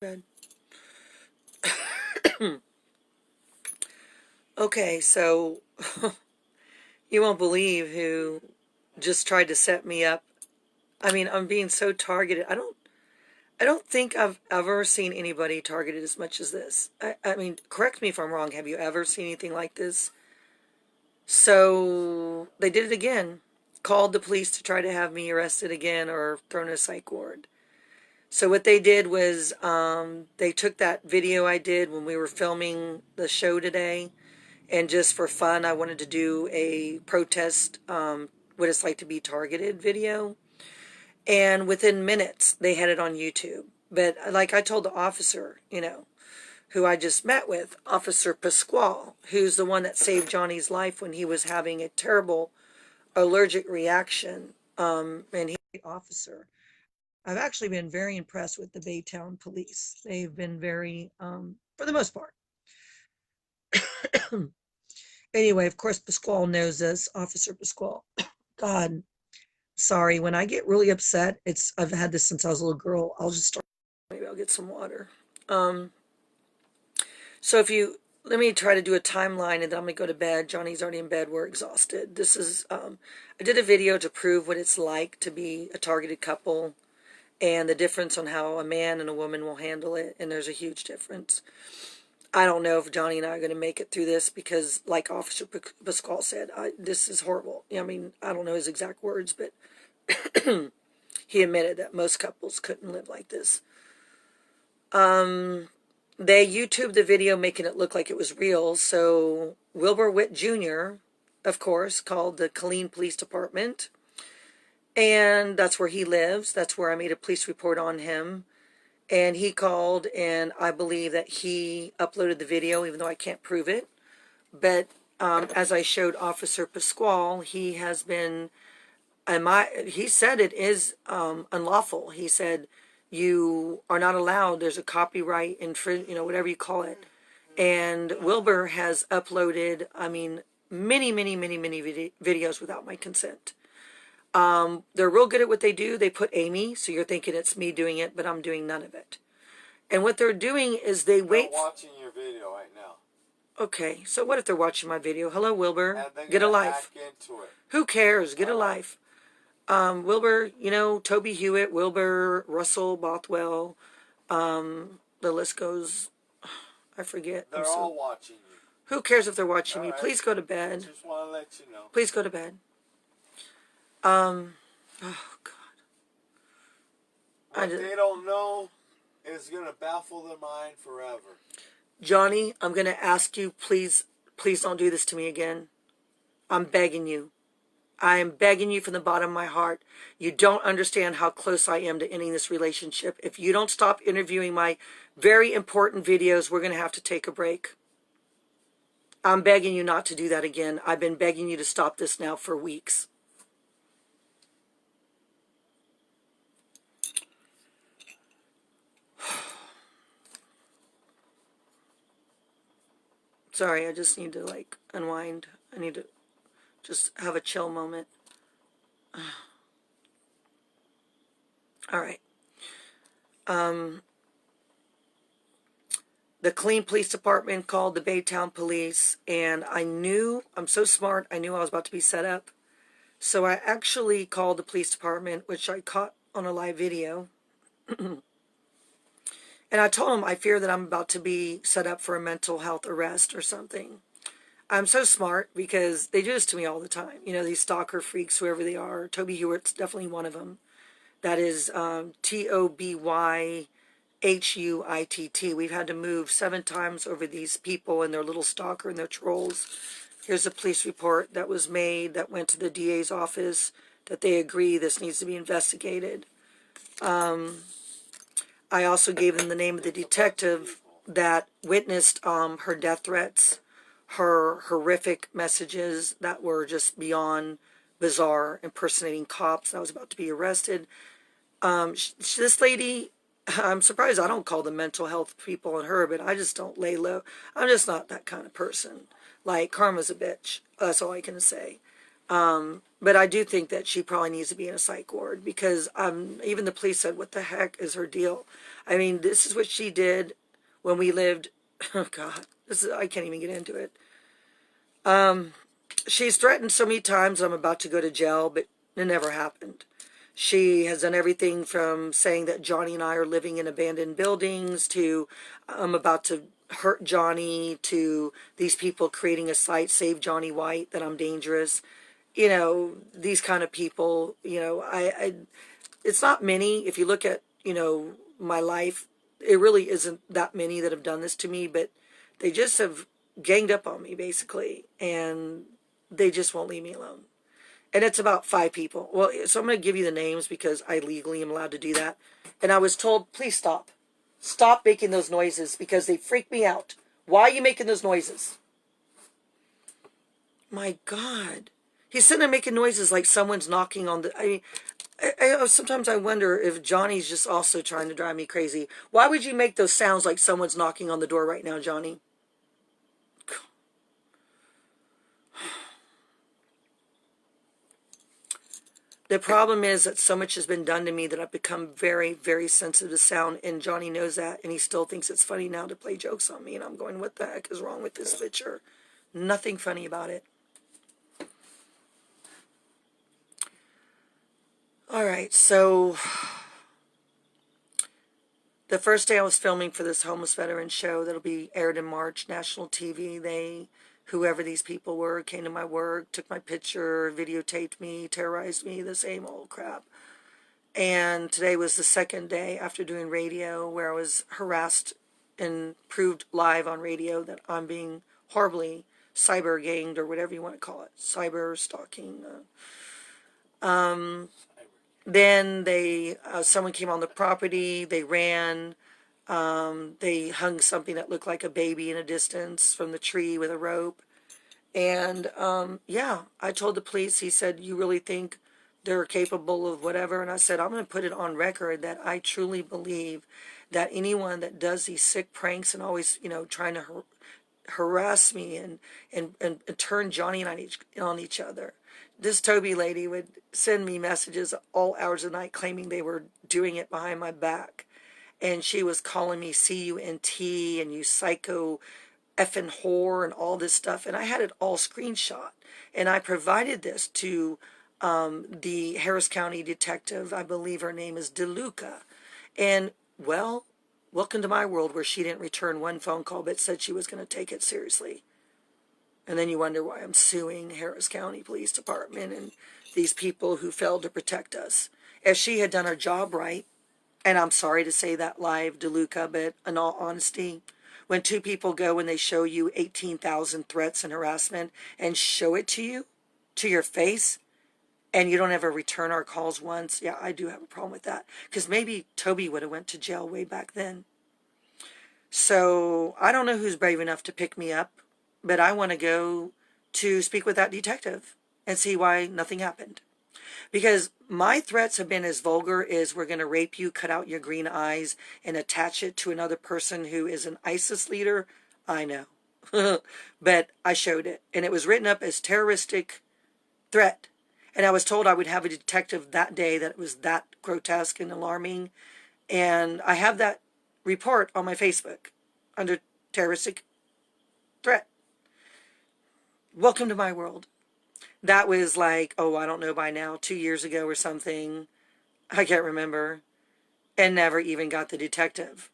Good. Okay, so you won't believe who just tried to set me up. I mean, I'm being so targeted. I don't think I've ever seen anybody targeted as much as this. I mean, correct me if I'm wrong. Have you ever seen anything like this? So they did it again. Called the police to try to have me arrested again or thrown in a psych ward. So what they did was they took that video I did when we were filming the show today, and just for fun, I wanted to do a protest, what it's like to be targeted video. And within minutes, they had it on YouTube. But like I told the officer, who I just met with, Officer Pasquale, who's the one that saved Johnny's life when he was having a terrible allergic reaction, and he's the officer. I've actually been very impressed with the Baytown police. They've been very, for the most part. Anyway, of course, Pasquale knows this, Officer Pasquale. God, sorry. When I get really upset, I've had this since I was a little girl. I'll just start. Maybe I'll get some water. Um, so let me try to do a timeline and then I'm gonna go to bed. Johnny's already in bed. We're exhausted. I did a video to prove what it's like to be a targeted couple and the difference on how a man and a woman will handle it. And there's a huge difference. I don't know if Johnny and I are going to make it through this because, like Officer Pascal said, this is horrible. I mean, I don't know his exact words, but he admitted that most couples couldn't live like this. They YouTubed the video making it look like it was real. So Wilbur Witt Jr., of course, called the Killeen Police Department. And that's where he lives. That's where I made a police report on him. And he called, and I believe that he uploaded the video, even though I can't prove it. But as I showed Officer Pasquale, he has been, he said it is unlawful. He said you are not allowed. There's a copyright whatever you call it. And Wilbur has uploaded, many, many, many, many videos without my consent. They're real good at what they do. They put Amy, so you're thinking it's me doing it, but I'm doing none of it. And what they're doing is they wait. They're watching your video right now. Okay, so what if they're watching my video? Hello, Wilbur. Get a life. Who cares? Get a life. Wilbur, Toby Hewitt, Wilbur, Russell, Bothwell, the list goes, I forget. They're all watching you. Who cares if they're watching me? Please go to bed. I just want to let you know. Please go to bed. Oh, God. What they don't know is going to baffle their mind forever. Johnny, I'm going to ask you, please don't do this to me again. I'm begging you. I am begging you from the bottom of my heart. You don't understand how close I am to ending this relationship. If you don't stop interviewing my very important videos, we're going to have to take a break. I'm begging you not to do that again. I've been begging you to stop this now for weeks. Sorry, I just need to, unwind. I need to just have a chill moment. All right. The Killeen Police Department called the Baytown Police, and I'm so smart, I knew I was about to be set up. So I actually called the police department, which I caught on a live video. And I told them I fear that I'm about to be set up for a mental health arrest or something. I'm so smart because they do this to me all the time. These stalker freaks, whoever they are. Toby Hewitt's definitely one of them. That is TOBYHUITT. We've had to move 7 times over these people and their little stalker and their trolls. Here's a police report that was made that went to the DA's office that they agree this needs to be investigated. I also gave them the name of the detective that witnessed her death threats, her horrific messages that were just beyond bizarre, impersonating cops. I was about to be arrested. This lady, I'm surprised I don't call the mental health people on her, but I just don't lay low. I'm just not that kind of person. Like, karma's a bitch. That's all I can say. But I do think that she probably needs to be in a psych ward because even the police said, what the heck is her deal? I mean, this is what she did when we lived. Oh, God. I can't even get into it. She's threatened so many times I'm about to go to jail, but it never happened. She has done everything from saying that Johnny and I are living in abandoned buildings to I'm about to hurt Johnny to these people creating a site, Save Johnny White, that I'm dangerous. You know, these kind of people, you know, it's not many. If you look at, you know, my life, it really isn't that many that have done this to me, but they just have ganged up on me basically, and they just won't leave me alone. And it's about 5 people. Well, so I'm going to give you the names because I legally am allowed to do that. And I was told, please stop. Stop making those noises because they freak me out. Why are you making those noises? My God. He's sitting there making noises like someone's knocking on the... I mean, sometimes I wonder if Johnny's just also trying to drive me crazy. Why would you make those sounds like someone's knocking on the door right now, Johnny? The problem is that so much has been done to me that I've become very, very sensitive to sound, and Johnny knows that, and he still thinks it's funny now to play jokes on me, and I'm going, what the heck is wrong with this picture? Nothing funny about it. All right, so the first day I was filming for this homeless veteran show that'll be aired in March, national TV, whoever these people were, came to my work, took my picture, videotaped me, terrorized me, the same old crap. And today was the second day after doing radio where I was harassed and proved live on radio that I'm being horribly cyber ganged or whatever you want to call it, cyber stalking. Then someone came on the property, they ran, they hung something that looked like a baby in a distance from the tree with a rope. And yeah, I told the police, he said, you really think they're capable of whatever? And I said, I'm going to put it on record that I truly believe that anyone that does these sick pranks and always, you know, trying to harass me and turn Johnny and I on each other. This Toby lady would send me messages all hours of the night claiming they were doing it behind my back. And she was calling me C-U-N-T and you psycho effing whore and all this stuff. And I had it all screenshot. And I provided this to the Harris County detective. I believe her name is DeLuca. And, well, welcome to my world where she didn't return one phone call but said she was going to take it seriously. And then you wonder why I'm suing Harris County Police Department and these people who failed to protect us. If she had done her job right, and I'm sorry to say that live, DeLuca, but in all honesty, when 2 people go and they show you 18,000 threats and harassment and show it to you, to your face, and you don't ever return our calls once, yeah, I do have a problem with that. Because maybe Toby would have went to jail way back then. So I don't know who's brave enough to pick me up, but I want to go to speak with that detective and see why nothing happened. Because my threats have been as vulgar as we're going to rape you, cut out your green eyes, and attach it to another person who is an ISIS leader. I know. But I showed it. And it was written up as terroristic threat. And I was told I would have a detective that day that it was that grotesque and alarming. And I have that report on my Facebook under terroristic threat. Welcome to my world. That was like, oh, I don't know by now, 2 years ago or something. I can't remember. And never even got the detective.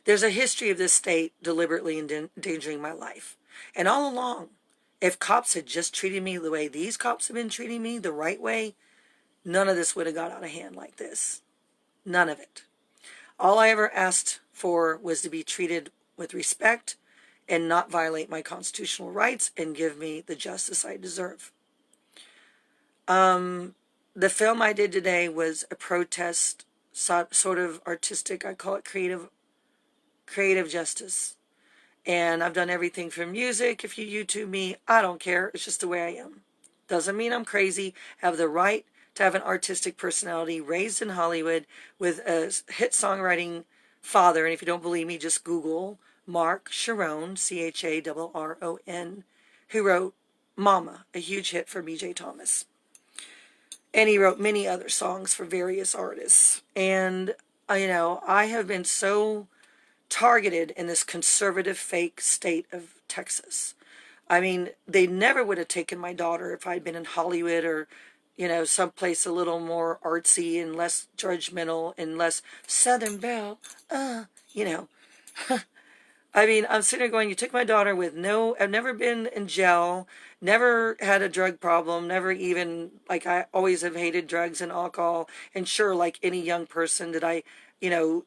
There's a history of this state deliberately endangering my life. And all along, if cops had just treated me the way these cops have been treating me, the right way, none of this would have got out of hand like this. None of it. All I ever asked for was to be treated with respect and not violate my constitutional rights and give me the justice I deserve. The film I did today was a protest, sort of artistic. I call it creative justice. And I've done everything from music. If you YouTube me, I don't care. It's just the way I am. Doesn't mean I'm crazy. Have the right to have an artistic personality, raised in Hollywood with a hit songwriting father. And if you don't believe me, just Google Mark Charron, Charron, who wrote Mama, a huge hit for B.J. Thomas. And he wrote many other songs for various artists. And, I have been so targeted in this conservative, fake state of Texas. I mean, they never would have taken my daughter if I'd been in Hollywood or, someplace a little more artsy and less judgmental and less Southern Belle, you know. I mean, I'm sitting there going, you took my daughter with I've never been in jail, never had a drug problem, never even, like, I always have hated drugs and alcohol. And sure, like any young person, did I,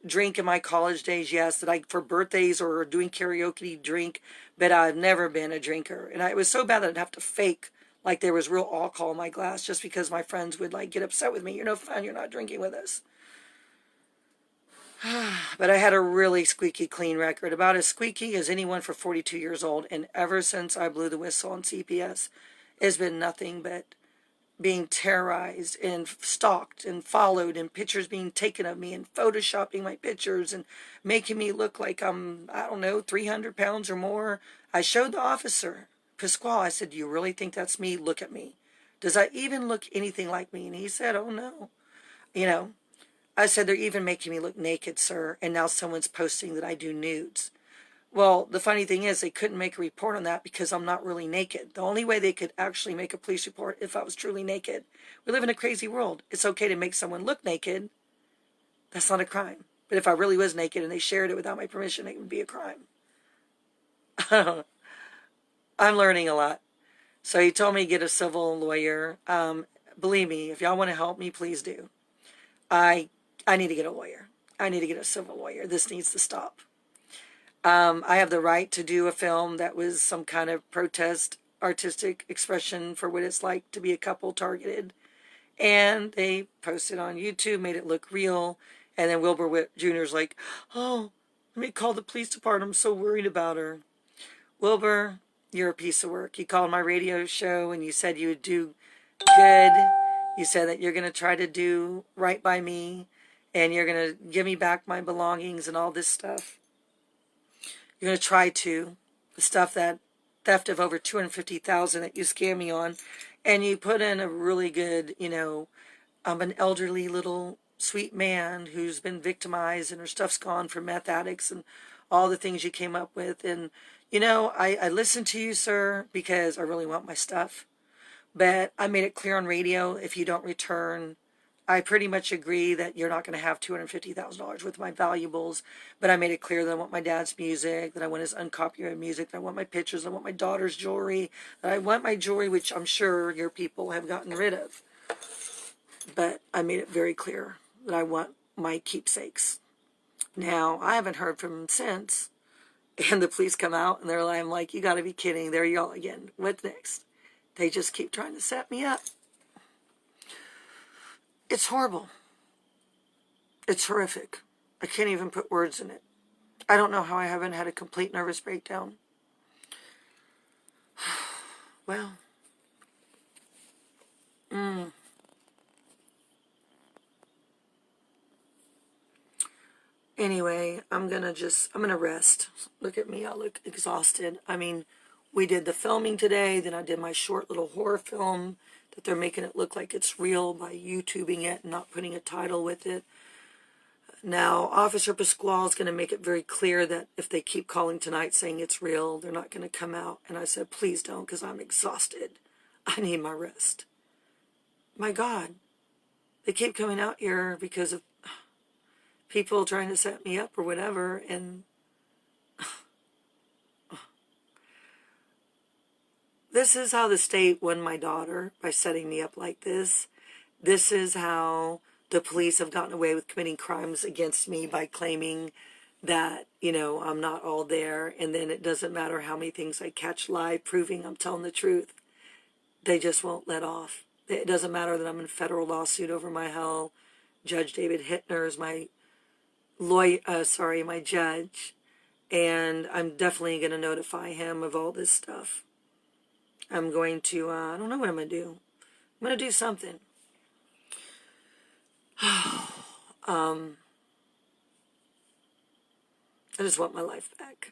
drink in my college days? Yes. Did I, for birthdays or doing karaoke, drink? But I've never been a drinker. And it was so bad that I'd have to fake like there was real alcohol in my glass just because my friends would, like, get upset with me. You're no fun. You're not drinking with us. But I had a really squeaky clean record, about as squeaky as anyone for 42 years old. And ever since I blew the whistle on CPS, it's been nothing but being terrorized and stalked and followed and pictures being taken of me and photoshopping my pictures and making me look like I'm, I don't know, 300 pounds or more. I showed the officer, Pasquale, I said, do you really think that's me? Look at me. Does I even look anything like me? And he said, oh no. I said, they're even making me look naked, sir, and now someone's posting that I do nudes. Well, the funny thing is they couldn't make a report on that because I'm not really naked. The only way they could actually make a police report if I was truly naked. We live in a crazy world. It's okay to make someone look naked. That's not a crime. But if I really was naked and they shared it without my permission, it would be a crime. I'm learning a lot. So he told me to get a civil lawyer. Believe me, if y'all want to help me, please do. I need to get a lawyer. I need to get a civil lawyer. This needs to stop. I have the right to do a film that was some kind of protest, artistic expression for what it's like to be a couple targeted. And they posted on YouTube, made it look real. And then Wilbur Witt Jr.'s like, oh, let me call the police department. I'm so worried about her. Wilbur, you're a piece of work. You called my radio show and you said you would do good. You said that you're going to try to do right by me and you're going to give me back my belongings and all this stuff. You're going to try to. The stuff that theft of over $250,000 that you scam me on. And you put in a really good, I'm an elderly little sweet man who's been victimized and her stuff's gone for meth addicts and all the things you came up with. And, I listened to you, sir, because I really want my stuff. But I made it clear on radio, if you don't return, I pretty much agree that you're not going to have $250,000 worth of my valuables. But I made it clear that I want my dad's music, that I want his uncopyrighted music, that I want my pictures, I want my daughter's jewelry, that I want my jewelry, which I'm sure your people have gotten rid of. But I made it very clear that I want my keepsakes. Now, I haven't heard from him since. And the police come out and I'm like, you got to be kidding. There you all again. What next? They just keep trying to set me up. It's horrible. It's horrific. I can't even put words in it. I don't know how I haven't had a complete nervous breakdown. Well. Anyway, I'm going to rest. Look at me. I look exhausted. I mean, we did the filming today. Then I did my short little horror film that they're making it look like it's real by YouTubing it and not putting a title with it. Now, Officer Pasquale is going to make it very clear that if they keep calling tonight saying it's real, they're not going to come out. And I said, please don't, because I'm exhausted. I need my rest. My God. They keep coming out here because of people trying to set me up or whatever. And this is how the state won my daughter, by setting me up like this. This is how the police have gotten away with committing crimes against me, by claiming that, I'm not all there. And then it doesn't matter how many things I catch live proving I'm telling the truth. They just won't let off. It doesn't matter that I'm in a federal lawsuit over my hell. Judge David Hittner is my my judge. And I'm definitely going to notify him of all this stuff. I'm going to, I don't know what I'm going to do. I'm going to do something. I just want my life back.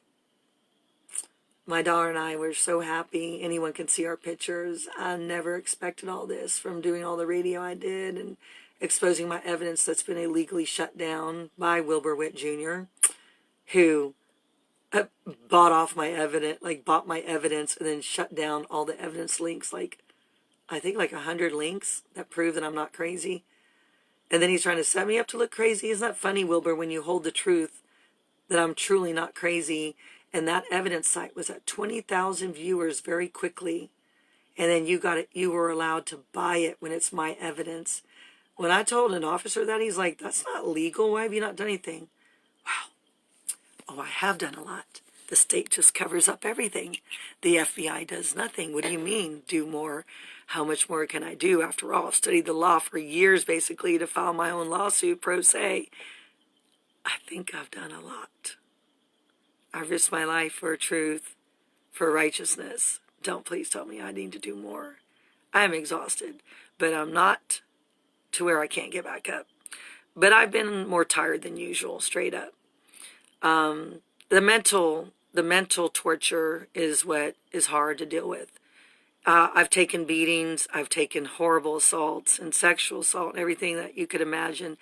My daughter and I were so happy. Anyone can see our pictures. I never expected all this from doing all the radio I did and exposing my evidence that's been illegally shut down by Wilbur Witt Jr., who bought off my evidence, like bought my evidence and then shut down all the evidence links, like I think like 100 links that prove that I'm not crazy. And then he's trying to set me up to look crazy. Isn't that funny, Wilbur, when you hold the truth that I'm truly not crazy? And that evidence site was at 20,000 viewers very quickly. And then you were allowed to buy it when it's my evidence. When I told an officer that, he's like, that's not legal. Why have you not done anything? Wow. Oh, I have done a lot. The state just covers up everything. The FBI does nothing. What do you mean, do more? How much more can I do? After all, I've studied the law for years, basically, to file my own lawsuit pro se. I think I've done a lot. I've risked my life for truth, for righteousness. Don't please tell me I need to do more. I'm exhausted, but I'm not to where I can't get back up. But I've been more tired than usual, straight up. The mental torture is what is hard to deal with. I've taken beatings, I've taken horrible assaults and sexual assault and everything that you could imagine,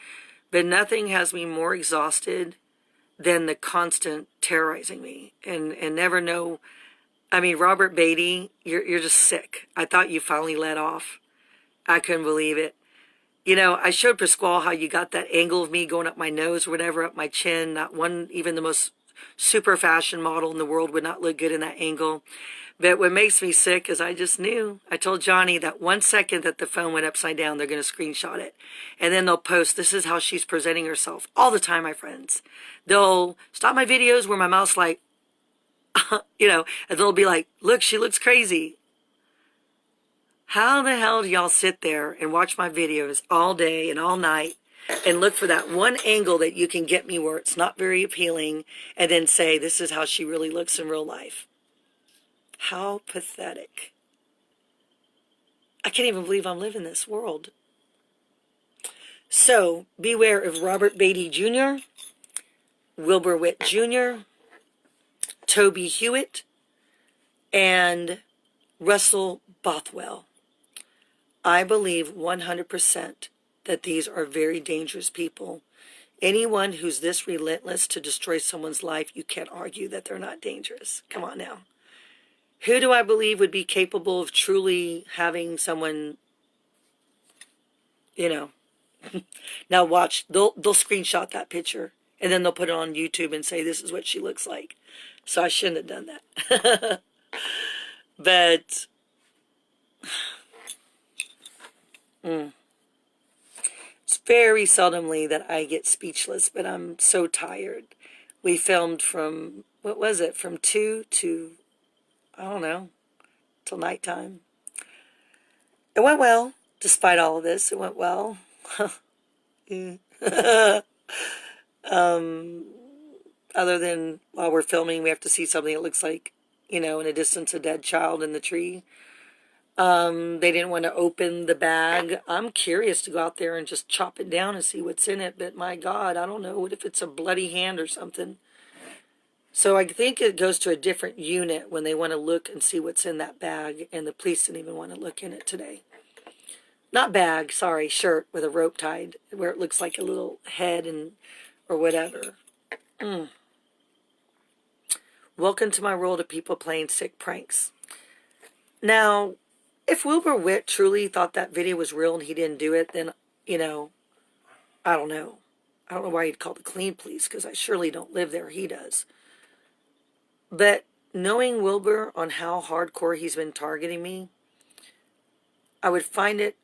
but nothing has me more exhausted than the constant terrorizing me and never know. I mean, Robert Beatty, you're just sick. I thought you finally let off. I couldn't believe it. You know, I showed Pasquale how you got that angle of me going up my nose or whatever, up my chin. Not one, even the most super fashion model in the world would not look good in that angle. But what makes me sick is I just knew. I told Johnny that 1 second that the phone went upside down, they're going to screenshot it. And then they'll post, this is how she's presenting herself. All the time, my friends. They'll stop my videos where my mouth's like, you know, and they'll be like, look, she looks crazy. How the hell do y'all sit there and watch my videos all day and all night and look for that one angle that you can get me where it's not very appealing and then say, this is how she really looks in real life? How pathetic. I can't even believe I'm living this world. So beware of Robert Beatty Jr., Wilbur Witt Jr., Toby Hewitt, and Russell Bothwell. I believe 100% that these are very dangerous people. Anyone who's this relentless to destroy someone's life, you can't argue that they're not dangerous. Come on now. Who do I believe would be capable of truly having someone, you know, now watch, they'll screenshot that picture and then they'll put it on YouTube and say, this is what she looks like. So I shouldn't have done that. But it's very seldomly that I get speechless, but I'm so tired. We filmed from, what was it, from 2 to, I don't know, till nighttime. It went well, despite all of this. It went well. Other than while we're filming, we have to see something that looks like, you know, in a distance, a dead child in the tree. They didn't want to open the bag. I'm curious to go out there and just chop it down and see what's in it. But my God, I don't know. What if it's a bloody hand or something? So I think it goes to a different unit when they want to look and see what's in that bag. And the police didn't even want to look in it today. Not bag, sorry, shirt with a rope tied where it looks like a little head and or whatever. Welcome to my world of people playing sick pranks. Now, if Wilbur Witt truly thought that video was real and he didn't do it, then, you know, I don't know. I don't know why he'd call the clean police, because I surely don't live there. He does. But knowing Wilbur on how hardcore he's been targeting me, I would find it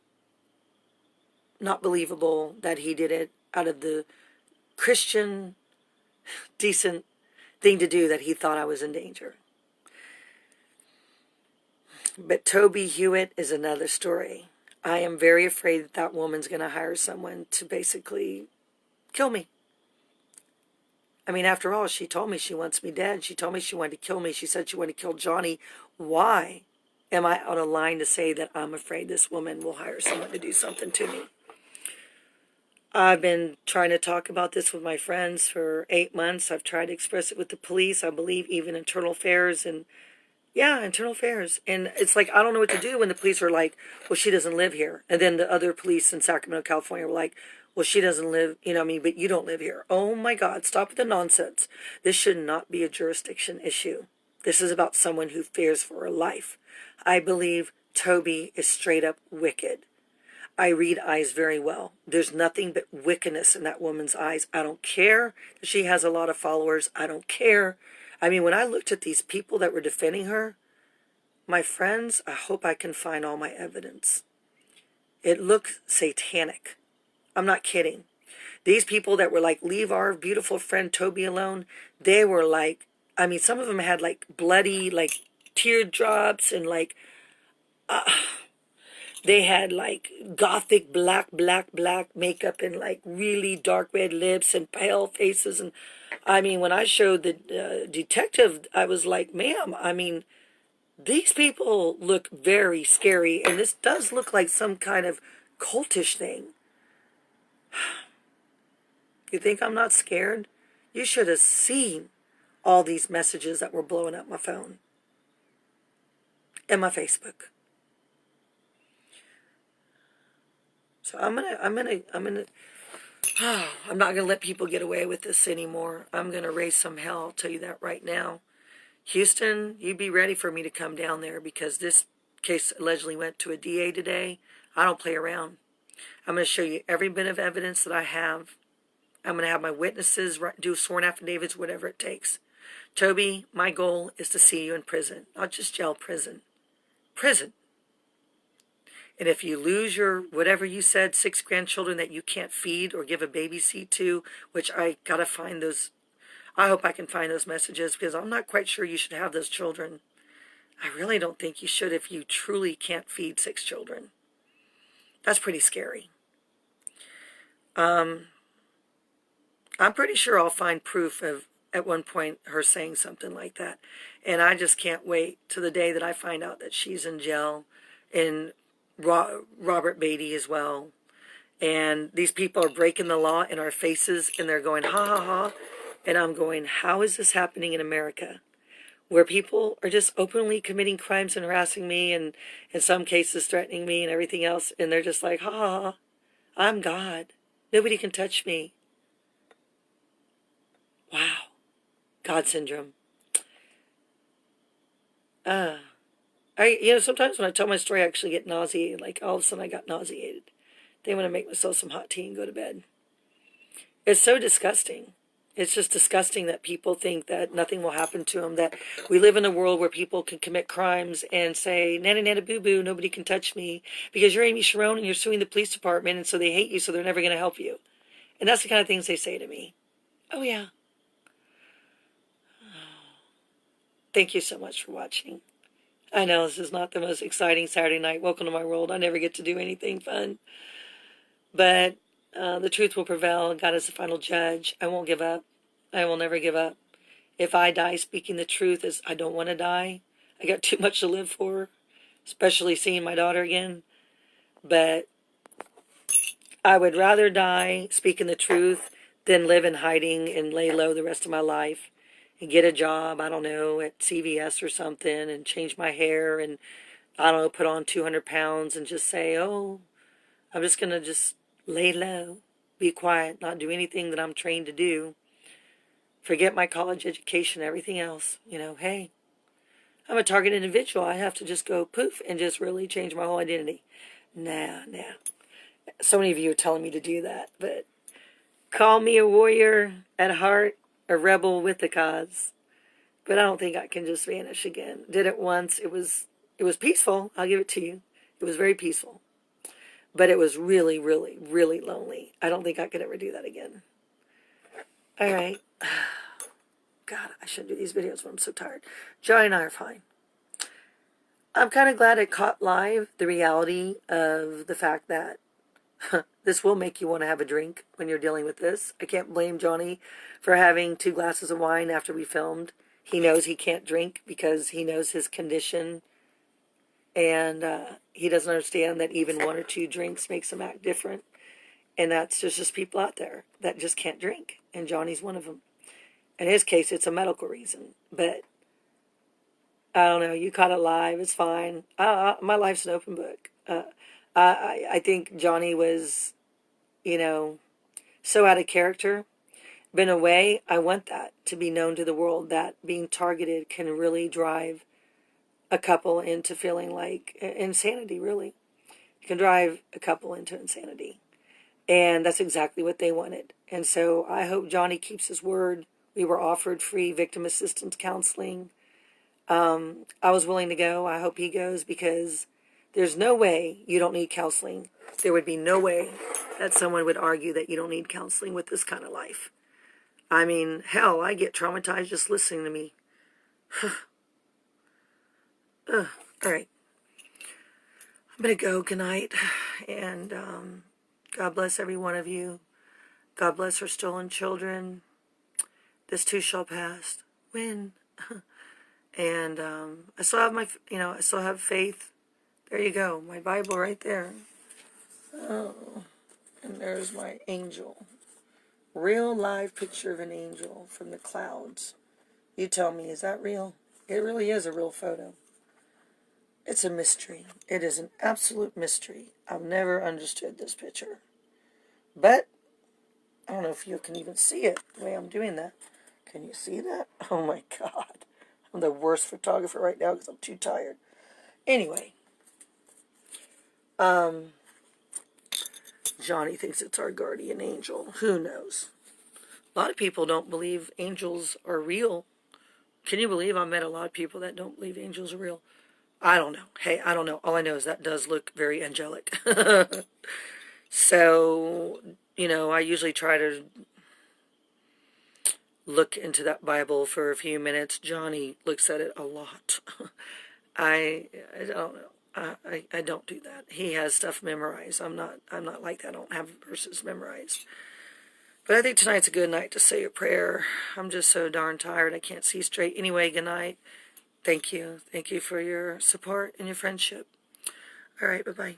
not believable that he did it out of the Christian, decent thing to do, that he thought I was in danger. But Toby Hewitt is another story. I am very afraid that that woman's going to hire someone to basically kill me. I mean, after all, she told me she wants me dead. She told me she wanted to kill me. She said she wanted to kill Johnny. Why am I on a line to say that I'm afraid this woman will hire someone to do something to me? I've been trying to talk about this with my friends for 8 months. I've tried to express it with the police. I believe even Internal Affairs and Yeah, internal affairs. And it's like, I don't know what to do when the police are like, well, she doesn't live here. And then the other police in Sacramento, California were like, well, she doesn't live, you know what I mean, but you don't live here. Oh my God, stop with the nonsense. This should not be a jurisdiction issue. This is about someone who fears for her life. I believe Toby is straight up wicked. I read eyes very well. There's nothing but wickedness in that woman's eyes. I don't care that she has a lot of followers. I don't care. I mean, when I looked at these people that were defending her, my friends, I hope I can find all my evidence. It looked satanic. I'm not kidding. These people that were like, leave our beautiful friend Toby alone, they were like, I mean, some of them had like bloody, like teardrops and like, they had like gothic black makeup and like really dark red lips and pale faces. And I mean, when I showed the detective, I was like, ma'am, I mean, these people look very scary. And this does look like some kind of cultish thing. You think I'm not scared? You should have seen all these messages that were blowing up my phone and my Facebook. So I'm not gonna let people get away with this anymore. I'm gonna raise some hell. I'll tell you that right now. Houston, you be ready for me to come down there because this case allegedly went to a DA today. I don't play around. I'm gonna show you every bit of evidence that I have. I'm gonna have my witnesses do sworn affidavits, whatever it takes. Toby, my goal is to see you in prison, not just jail, prison. Prison. And if you lose your, whatever you said, 6 grandchildren that you can't feed or give a baby seat to, which I gotta find those, I hope I can find those messages because I'm not quite sure you should have those children. I really don't think you should if you truly can't feed 6 children. That's pretty scary. I'm pretty sure I'll find proof of, at one point, her saying something like that. And I just can't wait to the day that I find out that she's in jail, and Robert Beatty as well. And these people are breaking the law in our faces, and they're going, ha, ha, ha. And I'm going, how is this happening in America? Where people are just openly committing crimes and harassing me, and in some cases threatening me and everything else. And they're just like, ha, ha, ha. I'm God. Nobody can touch me. Wow. God syndrome. Sometimes when I tell my story, I actually get nauseated. Like, all of a sudden I got nauseated. They want to make myself some hot tea and go to bed. It's so disgusting. It's just disgusting that people think that nothing will happen to them, that we live in a world where people can commit crimes and say, nana, nana, boo-boo, nobody can touch me, because you're Amy Sharon and you're suing the police department, and so they hate you, so they're never going to help you. And that's the kind of things they say to me. Oh, yeah. Thank you so much for watching. I know this is not the most exciting Saturday night. Welcome to my world. I never get to do anything fun. But the truth will prevail. God is the final judge. I won't give up. I will never give up. If I die speaking the truth, as I don't want to die. I got too much to live for, especially seeing my daughter again. But I would rather die speaking the truth than live in hiding and lay low the rest of my life and get a job, I don't know, at CVS or something, and change my hair and, I don't know, put on 200 pounds and just say, oh, I'm just going to just lay low, be quiet, not do anything that I'm trained to do. Forget my college education, everything else. Hey, I'm a target individual. I have to just go poof and just really change my whole identity. Nah. So many of you are telling me to do that, but call me a warrior at heart, a rebel with a cause. But I don't think I can just vanish again. Did it once. It was peaceful. I'll give it to you. It was very peaceful. But it was really, really, really lonely. I don't think I could ever do that again. All right. God, I shouldn't do these videos when I'm so tired. Johnny and I are fine. I'm kind of glad I caught live the reality of the fact that this will make you want to have a drink when you're dealing with this. I can't blame Johnny for having 2 glasses of wine after we filmed. He knows he can't drink because he knows his condition. And he doesn't understand that even 1 or 2 drinks makes him act different. And that's just people out there that just can't drink. And Johnny's one of them. In his case, it's a medical reason. But I don't know. You caught it live. It's fine. My life's an open book. I think Johnny was, you know, so out of character. But in a way, I want that to be known to the world, that being targeted can really drive a couple into feeling like insanity, really. It can drive a couple into insanity. And that's exactly what they wanted. And so I hope Johnny keeps his word. We were offered free victim assistance counseling. I was willing to go. I hope he goes, because there's no way you don't need counseling. There would be no way that someone would argue that you don't need counseling with this kind of life. I mean, hell, I get traumatized just listening to me. All right. I'm going to go. Good night. And God bless every one of you. God bless our stolen children. This too shall pass. When? And I still have I still have faith. There you go. My Bible right there. Oh, and there's my angel. Real live picture of an angel from the clouds. You tell me, is that real? It really is a real photo. It's a mystery. It is an absolute mystery. I've never understood this picture. But I don't know if you can even see it the way I'm doing that. Can you see that? Oh my God. I'm the worst photographer right now because I'm too tired. Anyway. Johnny thinks it's our guardian angel. Who knows? A lot of people don't believe angels are real. Can you believe I met a lot of people that don't believe angels are real? I don't know. Hey, I don't know. All I know is that does look very angelic. So, I usually try to look into that Bible for a few minutes. Johnny looks at it a lot. I don't know. I don't do that. He has stuff memorized. I'm not like that. I don't have verses memorized. But I think tonight's a good night to say a prayer. I'm just so darn tired. I can't see straight. Anyway, good night. Thank you. Thank you for your support and your friendship. All right, bye-bye.